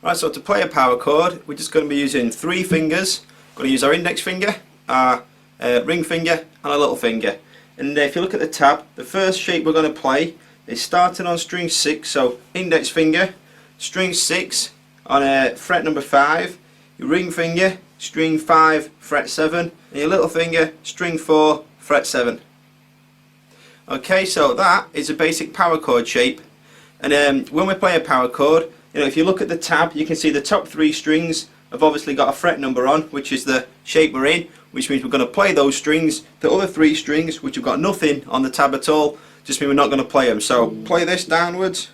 Right, so to play a power chord, we're just going to be using 3 fingers. We're going to use our index finger, our ring finger and a little finger. And if you look at the tab, the first shape we're going to play is starting on string 6, so index finger, string 6 on fret number 5, your ring finger, string 5, fret 7, and your little finger, string 4, fret 7. Okay, so that is a basic power chord shape. And when we play a power chord, if you look at the tab, you can see the top 3 strings have obviously got a fret number on, which is the shape we're in, which means we're going to play those strings. The other 3 strings, which have got nothing on the tab at all, just mean we're not going to play them. So play this downwards.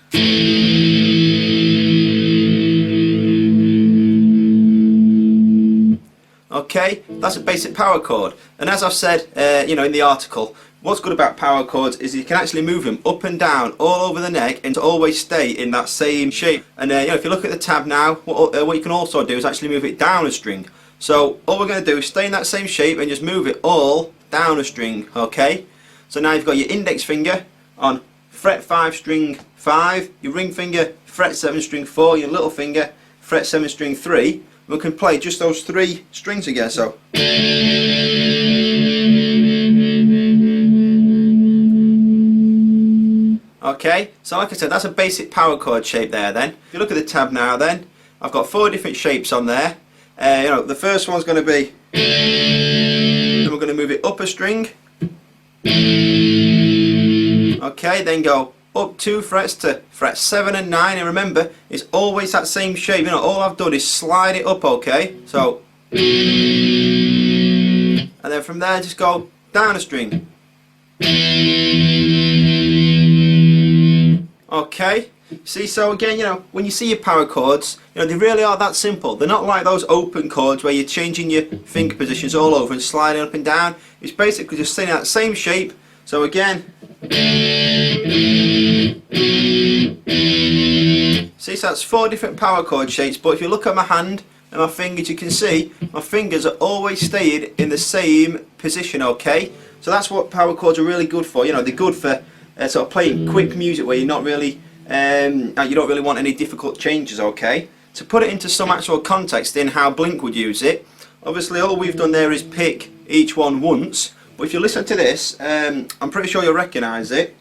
Okay, that's a basic power chord. And as I've said, in the article, what's good about power chords is you can actually move them up and down all over the neck and to always stay in that same shape. And if you look at the tab now, what you can also do is actually move it down a string. So all we're going to do is stay in that same shape and just move it all down a string. Okay, so now you've got your index finger on fret 5 string 5, your ring finger fret 7 string 4, your little finger fret 7 string 3. We can play just those 3 strings again. So okay, so like I said, that's a basic power chord shape there. Then if you look at the tab now, then I've got 4 different shapes on there. The first one's going to be, then we're going to move it up a string. Okay, then go up 2 frets to fret 7 and 9, and remember, it's always that same shape. All I've done is slide it up. Okay, so and then from there just go down a string. Okay, see, so again, when you see your power chords, they really are that simple. They're not like those open chords where you're changing your finger positions all over and sliding up and down. It's basically just staying in that same shape. So again, see, so that's 4 different power chord shapes. But if you look at my hand and my fingers, you can see my fingers are always staying in the same position. Okay, so that's what power chords are really good for. They're good for sort of playing quick music where you're not really, you don't really want any difficult changes. Okay, to put it into some actual context in how Blink would use it, obviously all we've done there is pick each one once. But if you listen to this, I'm pretty sure you'll recognise it.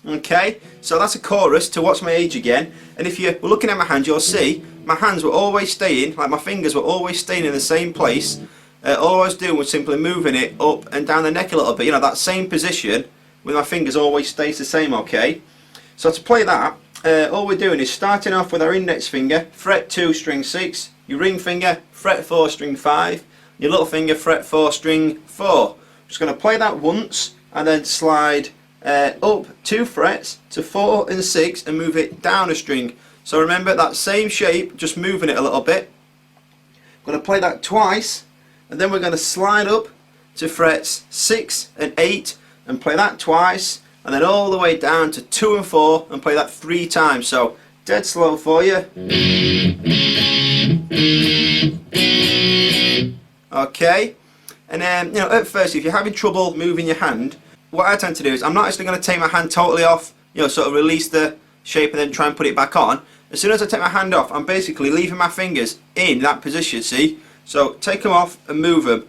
Okay, so that's a chorus to What's My Age Again. And if you're looking at my hand, you'll see my hands were always staying, like my fingers were always staying in the same place. All I was doing was simply moving it up and down the neck a little bit. That same position with my fingers always stays the same. Okay, so to play that, all we're doing is starting off with our index finger, fret 2 string 6, your ring finger, fret 4 string 5, your little finger, fret 4 string 4. Just going to play that once and then slide up 2 frets to 4 and 6 and move it down a string. So remember that same shape, just moving it a little bit. I'm going to play that twice, and then we're going to slide up to frets 6 and 8 and play that twice, and then all the way down to 2 and 4 and play that 3 times. So dead slow for you. Okay, and then at first, if you're having trouble moving your hand, what I tend to do is I'm not actually going to take my hand totally off, sort of release the shape and then try and put it back on. As soon as I take my hand off, I'm basically leaving my fingers in that position, see? So take them off and move them.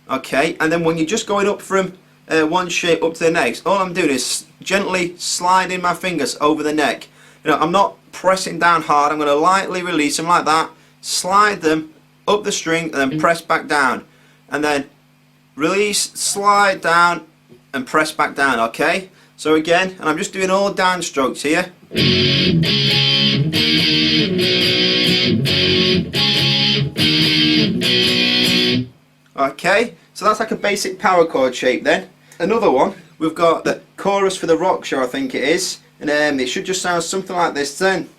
Okay, and then when you're just going up from one shape up to the next, all I'm doing is gently sliding my fingers over the neck. I'm not pressing down hard. I'm going to lightly release them like that, slide them up the string and then press back down, and then release, slide down and press back down. Okay, so again, and I'm just doing all down strokes here. Okay, so that's like a basic power chord shape. Then another one, we've got the chorus for the rock show, I think it is, and it should just sound something like this then.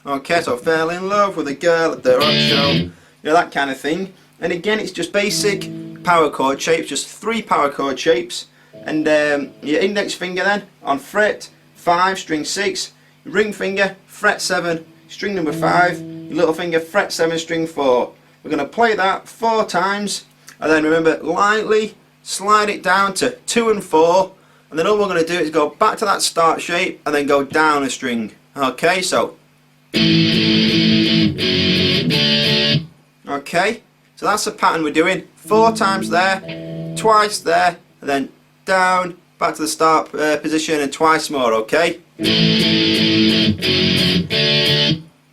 Okay, so I fell in love with a girl at the rock show, that kind of thing. And again, it's just basic power chord shapes, just 3 power chord shapes. And your index finger then on fret 5 string 6, ring finger fret 7 string number 5, your little finger, fret 7, string 4. We're going to play that 4 times, and then remember, lightly slide it down to 2 and 4, and then all we're going to do is go back to that start shape and then go down a string. Okay, so okay, so that's the pattern we're doing. 4 times there, twice there, and then down, back to the start position, and twice more. Okay.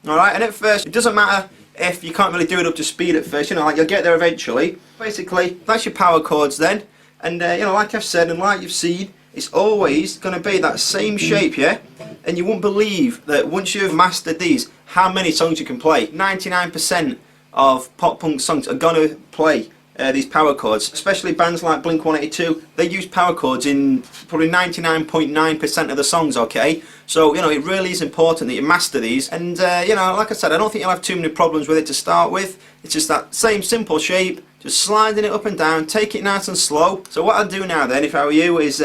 Alright, and at first it doesn't matter if you can't really do it up to speed at first, you know, like you'll get there eventually. Basically, that's your power chords then, and you know, like I've said and like you've seen, it's always going to be that same shape, yeah? And you won't believe that once you've mastered these, how many songs you can play. 99% of pop punk songs are going to play these power chords, especially bands like Blink-182. They use power chords in probably 99.9% of the songs, okay? So, you know, it really is important that you master these, and you know, like I said, I don't think you'll have too many problems with it to start with. It's just that same simple shape, just sliding it up and down, take it nice and slow. So what I'll do now then, if I were you, is